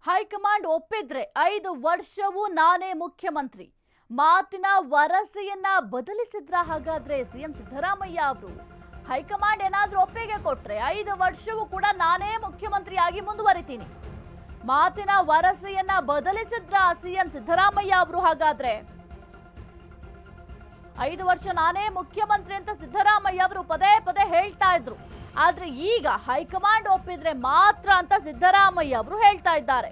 High command ಒಪ್ಪಿದ್ರೆ 5 ವರ್ಷವೂ ನಾನೇ ಮುಖ್ಯಮಂತ್ರಿ ಮಾತಿನ ವರಸೆಯನ್ನ ಬದಲಿಸಿದ್ರ ಹಾಗಾದ್ರೆ ಸಿಎಂ ಸಿದ್ದರಾಮಯ್ಯ ಅವರು ಹೈಕಮಾಂಡ್ ಏನಾದ್ರೂ ಒಪ್ಪಿಗೆ ಕೊಟ್ರೆ 5 ವರ್ಷವೂ ಕೂಡ ನಾನೇ ಮುಖ್ಯಮಂತ್ರಿಯಾಗಿ ಮುಂದುವರಿತೀನಿ ಮಾತಿನ ವರಸೆಯನ್ನ ಬದಲಿಸಿದ್ರ ಸಿಎಂ ಸಿದ್ದರಾಮಯ್ಯ ಅವರು ಹಾಗಾದ್ರೆ 5 ವರ್ಷ ನಾನೇ ಮುಖ್ಯಮಂತ್ರಿ ಅಂತ ಸಿದ್ದರಾಮಯ್ಯ ಅವರು ಪದೇ ಪದೇ ಹೇಳ್ತಾ ಇದ್ರು. ಆದ್ರೆ ಈಗ ಹೈಕಮಾಂಡ್ ಒಪ್ಪಿದ್ರೆ ಮಾತ್ರ ಅಂತ ಸಿದ್ದರಾಮಯ್ಯ ಅವರು ಹೇಳ್ತಾ ಇದ್ದಾರೆ.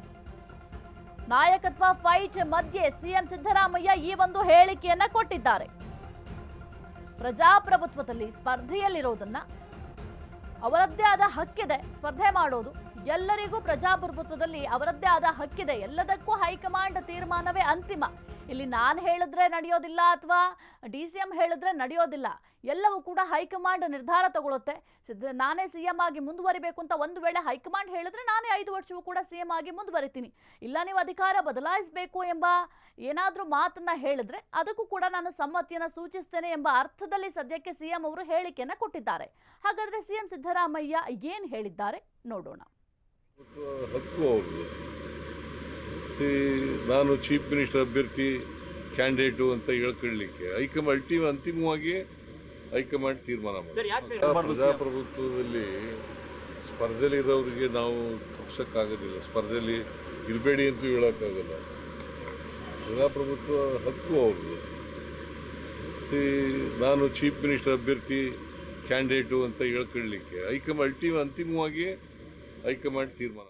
ನಾಯಕತ್ವ ಫೈಟ್ ಮಧ್ಯೆ ಸಿಎಂ ಸಿದ್ದರಾಮಯ್ಯ ಈ ಒಂದು ಹೇಳಿಕೆಯನ್ನ ಕೊಟ್ಟಿದ್ದಾರೆ. ಪ್ರಜಾಪ್ರಭುತ್ವದಲ್ಲಿ ಸ್ಪರ್ಧೆಯಲ್ಲಿರೋದನ್ನ ಅವರದ್ದೇ ಆದ ಹಕ್ಕಿದೆ ಸ್ಪರ್ಧೆ ಮಾಡೋದು. ಎಲ್ಲರಿಗೂ ಪ್ರಜಾಪ್ರಭುತ್ವದಲ್ಲಿ ಅವರದ್ದೇ ಆದ ಹಕ್ಕಿದೆ. ಎಲ್ಲದಕ್ಕೂ ಹೈಕಮಾಂಡ್ ತೀರ್ಮಾನವೇ ಅಂತಿಮ. ಇಲ್ಲಿ ನಾನು ಹೇಳಿದ್ರೆ ನಡೆಯೋದಿಲ್ಲ ಅಥವಾ DCM ಹೇಳಿದ್ರೆ ನಡೆಯೋದಿಲ್ಲ. ಎಲ್ಲವೂ ಕೂಡ ಹೈಕಮಾಂಡ್ ನಿರ್ಧಾರ ತಗೊಳುತ್ತೆ. ನಾನೇ CM ಆಗಿ ಮುಂದುವರಿಬೇಕು ಅಂತ ಒಂದು ವೇಳೆ ಹೈಕಮಾಂಡ್ ಹೇಳಿದ್ರೆ ನಾನೇ 5 ವರ್ಷವೂ ಕೂಡ CM ಆಗಿ ಮುಂದುವರಿತೀನಿ. ಇಲ್ಲ ನೀವು ಅಧಿಕಾರ ಬದಲಾಯಿಸಬೇಕು ಎಂಬ ಏನಾದರೂ ಮಾತನ್ನ ಹೇಳಿದ್ರೆ ಅದಕ್ಕೂ ಕೂಡ ನಾನು ಸಮ್ಮತಿಯನ್ನ ಸೂಚಿಸ್ತೇನೆ ಎಂಬ ಅರ್ಥದಲ್ಲಿ ಸದ್ಯಕ್ಕೆ CM ಅವರು ಹೇಳಿಕೆಯನ್ನ ಕೊಟ್ಟಿದ್ದಾರೆ. ಹಾಗಾದ್ರೆ CM ಸಿದ್ದರಾಮಯ್ಯ ಏನ್ ಹೇಳಿದ್ದಾರೆ ನೋಡೋಣ. ನಾನು ಚೀಫ್ ಮಿನಿಸ್ಟರ್ ಅಭ್ಯರ್ಥಿ ಕ್ಯಾಂಡಿಡೇಟು ಅಂತ ಹೇಳ್ಕೊಳ್ಳಿಕ್ಕೆ ಹೈಕಮಾಂಡ್ ಅಂತಿಮವಾಗಿ ಹೈಕಮಾಂಡ್ ತೀರ್ಮಾನ ಮಾಡಿ. ಪ್ರಜಾಪ್ರಭುತ್ವದಲ್ಲಿ ಸ್ಪರ್ಧೆಯಲ್ಲಿರೋರಿಗೆ ನಾವು ತಪ್ಪಿಸೋಕ್ಕಾಗೋದಿಲ್ಲ. ಸ್ಪರ್ಧೆಯಲ್ಲಿ ಇರಬೇಡಿ ಅಂತೂ ಹೇಳೋಕ್ಕಾಗಲ್ಲ. ಪ್ರಜಾಪ್ರಭುತ್ವ ಹಕ್ಕು ಅವ್ರದ್ದು. ನಾನು ಚೀಫ್ ಮಿನಿಸ್ಟರ್ ಅಭ್ಯರ್ಥಿ ಕ್ಯಾಂಡಿಡೇಟು ಅಂತ ಹೇಳ್ಕೊಳ್ಳಿಕ್ಕೆ ಹೈಕಮಾಂಡ್ ಅಂತಿಮವಾಗಿ ಹೈಕಮಾಂಡ್ ತೀರ್ಮಾನ